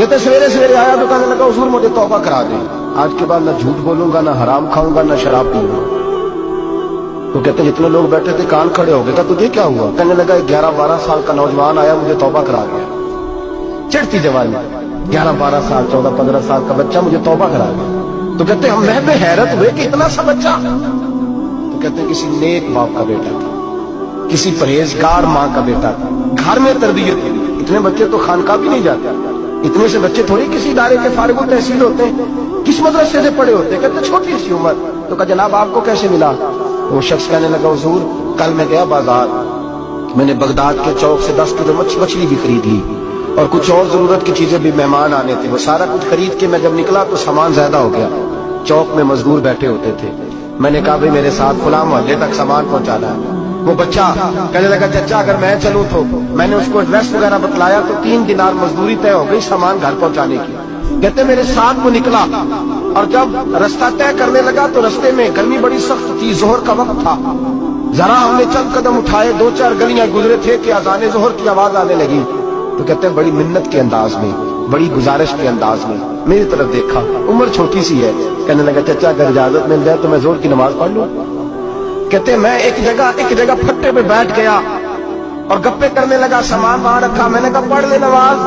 کہتے سویرے سویرے آیا تو کہنے لگا حضور مجھے توبہ کرا دیں، آج کے بعد نہ جھوٹ بولوں گا، نہ حرام کھاؤں گا، نہ شراب پیوں گا۔ تو کہتے جتنے لوگ بیٹھے تھے کان کھڑے ہو گئے، کہا تجھے کیا ہوا؟ کہنے لگا 11-12 سال کا نوجوان آیا مجھے توبہ کرا گیا، چڑھتی جوانی، 11-12 سال 14-15 سال کا بچہ مجھے توبہ کرا گیا۔ تو کہتے ہم محب حیرت ہوئے کہ اتنا سا بچہ؟ تو کہتے کسی نیک باپ کا بیٹا تھا، کسی پرہیزگار ماں کا بیٹا تھا، گھر میں تربیت ہوئی۔ اتنے بچے تو خانقاہ بھی نہیں جاتے، اتنے سے بچے تھوڑی کسی ادارے کے فارغ التحصیل ہوتے ہیں، کس مدرسے سے پڑھے ہوتے ہیں؟ کہتے چھوٹی سی عمر۔ تو کہا جناب آپ کو کیسے ملا؟ وہ شخص کہنے لگا حضور کل میں گیا بازار، میں نے بغداد کے چوک سے 10 کلو مچھلی بھی خرید لی اور کچھ اور ضرورت کی چیزیں بھی، مہمان آنے تھے، وہ سارا کچھ خرید کے میں جب نکلا تو سامان زیادہ ہو گیا۔ چوک میں مزدور بیٹھے ہوتے تھے، میں نے کہا بھئی میرے ساتھ فلاں محلے تک سامان پہنچانا ہے۔ وہ بچہ کہنے لگا چچا اگر میں چلوں تو؟ میں نے اس کو ایڈریس وغیرہ بتلایا تو 3 دینار مزدوری طے ہو گئی سامان گھر پہنچانے کی۔ کہتے میرے ساتھ وہ نکلا اور جب رستہ طے کرنے لگا تو رستے میں گرمی بڑی سخت تھی، ظہر کا وقت تھا، ذرا ہم نے چند قدم اٹھائے، 2-4 گلیاں گزرے تھے کہ اذان ظہر کی آواز آنے لگی۔ تو کہتے ہیں بڑی منت کے انداز میں، بڑی گزارش کے انداز میں میری طرف دیکھا، عمر چھوٹی سی ہے، کہنے لگا چچا اگر اجازت مل جائے تو میں ظہر کی نماز پڑھ لوں۔ کہتے میں ایک جگہ پھٹے پہ بیٹھ گیا اور گپے کرنے لگا، سامان وہاں رکھا، میں نے کہا پڑھ لے نماز۔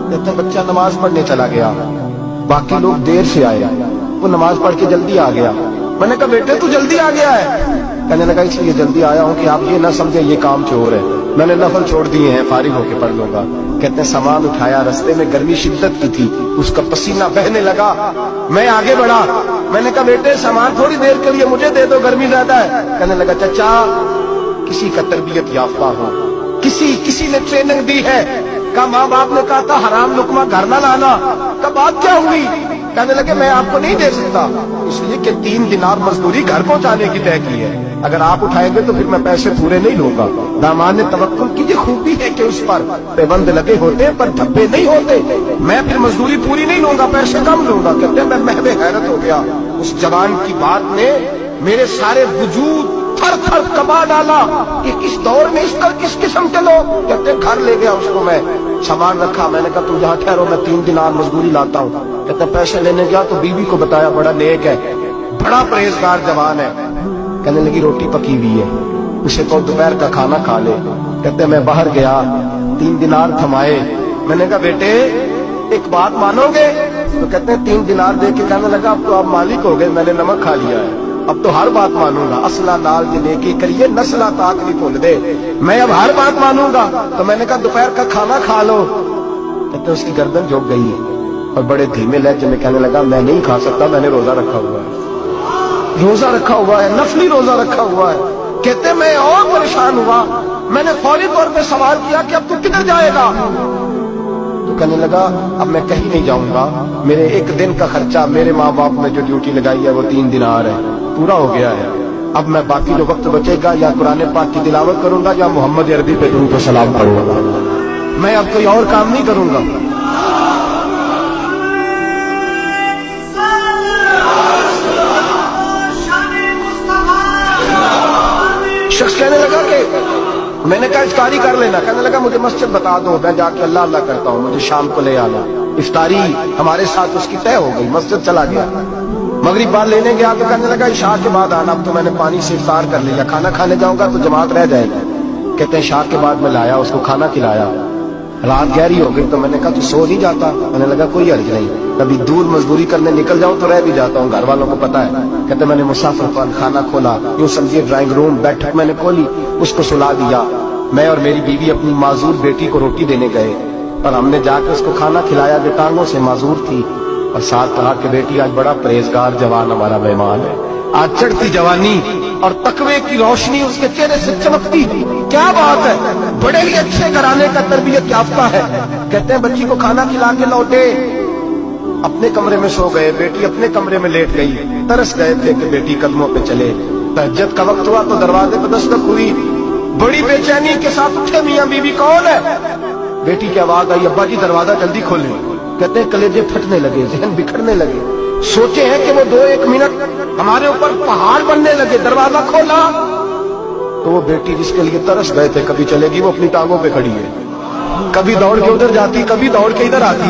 کہتے بچہ نماز پڑھنے چلا گیا، باقی لوگ دیر سے آئے، وہ نماز پڑھ کے جلدی آ گیا۔ میں نے کہا بیٹے تو جلدی آ گیا ہے؟ کہنے لگا اس لیے جلدی آیا ہوں کہ آپ یہ نہ سمجھے یہ کام چور ہے، میں نے نفل چھوڑ دیے ہیں، فارغ ہو کے پڑھ لوں گا۔ کہتے ہیں سامان اٹھایا، رستے میں گرمی شدت کی تھی، اس کا پسینہ بہنے لگا، میں آگے بڑھا، میں نے کہا بیٹے سامان تھوڑی دیر کے لیے مجھے دے دو، گرمی زیادہ ہے۔ کہنے لگا چچا کسی کا تربیت یافتہ ہو، کسی نے ٹریننگ دی ہے، کہا ماں باپ نے کہا تھا حرام لقمہ گھر نہ لانا، کہا بات کیا ہوئی؟ کہنے لگے میں آپ کو نہیں دے سکتا، اس لیے کہ 3 دینار مزدوری گھر پہنچانے کی طے کی ہے، اگر آپ اٹھائیں گے تو پھر میں پیسے پورے نہیں لوں گا۔ دامان توکل کی یہ خوبی ہے کہ اس پر پیبند لگے ہوتے ہیں پر دھبے نہیں ہوتے، میں پھر مزدوری پوری نہیں لوں گا، پیسے کم لوں گا۔ کہتے ہیں میں محو حیرت ہو گیا، اس جوان کی بات نے میرے سارے وجود تھر تھر کبا ڈالا کہ اس دور میں کس قسم کے لوگ۔ کہتے ہیں گھر لے گیا اس کو، میں سامان رکھا، میں نے کہا تم جہاں ٹھہرو میں 3 دینار مزدوری لاتا ہوں۔ کہتے ہیں پیسے لینے گیا تو بیوی کو بتایا بڑا نیک ہے، بڑا پرہیزگار جوان ہے، کہنے لگی روٹی پکی ہوئی ہے، اسے تو دوپہر کا کھانا کھا لے۔ کہتے ہیں میں باہر گیا، 3 دینار تھمائے، میں نے کہا بیٹے ایک بات مانو گے؟ تو کہتے ہیں 3 دینار دے کے کہنے لگا اب تو آپ مالک ہو گئے، میں نے نمک کھا لیا ہے، اب تو ہر بات مانوں گا، اصلہ نال جنے کی کریے نسلہ تاک نہیں بھول دے، میں اب ہر بات مانوں گا۔ تو میں نے کہا دوپہر کا کھانا کھا لو۔ کہتے ہیں اس کی گردن جھک گئی ہے اور بڑے دھیمے لہجے میں کہنے لگا میں نہیں کھا سکتا، میں نے روزہ رکھا ہوا ہے، روزہ رکھا ہوا ہے، نفلی روزہ رکھا ہوا ہے۔ کہتے میں اور پریشان ہوا، میں نے فوری طور پہ سوال کیا کہ اب تو کدھر جائے گا؟ تو کہنے لگا اب میں کہیں نہیں جاؤں گا، میرے 1 دن کا خرچہ میرے ماں باپ نے جو ڈیوٹی لگائی ہے وہ 3 دینار ہے، پورا ہو گیا ہے، اب میں باقی جو وقت بچے گا یا قرآن پاک کی تلاوت کروں گا یا محمد عربی پہ درود و سلام پڑھوں گا، میں اب کوئی اور کام نہیں کروں گا۔ شخص کہنے لگا کہ میں نے کہا افطاری کر لینا، کہنے لگا مجھے مسجد بتا دو، میں جا کے اللہ اللہ کرتا ہوں، مجھے شام کو لے آنا۔ افطاری ہمارے ساتھ اس کی طے ہو گئی، مسجد چلا گیا، مغرب بعد لینے گیا تو کہنے لگا عشاء کے بعد آنا، اب تو میں نے پانی سے افطار کر لیا، کھانا کھانے جاؤں گا تو جماعت رہ جائے گی۔ کہتے ہیں عشاء کے بعد میں لایا، اس کو کھانا کھلایا، رات گہری ہو گئی تو میں نے کہا تو سو نہیں جاتا؟ میں نے لگا کوئی حرج نہیں، کبھی دور مزدوری کرنے نکل جاؤں تو رہ بھی جاتا ہوں، گھر والوں کو پتا ہے۔ کہتے میں نے مسافر خانہ کھولا، یوں سمجھیے ڈرائنگ روم بیٹھک میں نے کھولی، اس کو سلا دیا، میں اور میری بیوی اپنی معذور بیٹی کو روٹی دینے گئے اور ہم نے جا کے اس کو کھانا کھلایا جو ٹانگوں سے معذور تھی، اور ساتھ کہا کہ بیٹی آج بڑا پرہیزگار جوان ہمارا مہمان ہے، آج چڑھتی جوانی اور تقوی کی روشنی اس کے چہرے سے چمکتی، کیا بات ہے، بڑے ہی اچھے گھرانے کا تربیت یافتہ ہے۔ کہتے ہیں بچی کو کھانا کھلا کے لوٹے، اپنے کمرے میں سو گئے، بیٹی اپنے کمرے میں لیٹ گئی، ترس گئے تھے کہ بیٹی قدموں پہ چلے۔ تہجد کا وقت ہوا تو دروازے پہ دستک ہوئی، بڑی بے چینی کے ساتھ اٹھے میاں بیوی کون ہے؟ بیٹی کی آواز آئی ابا جی دروازہ جلدی کھولیں۔ کہتے ہیں کلیجے پھٹنے لگے، ذہن بکھرنے لگے، سوچے ہیں کہ وہ 2-1 منٹ ہمارے اوپر پہاڑ بننے لگے، دروازہ کھولا تو وہ بیٹی جس کے لیے ترس گئے تھے کبھی چلے گی، وہ اپنی ٹانگوں پہ کھڑی ہے، کبھی دوڑ کے ادھر جاتی، کبھی دوڑ کے ادھر آتی،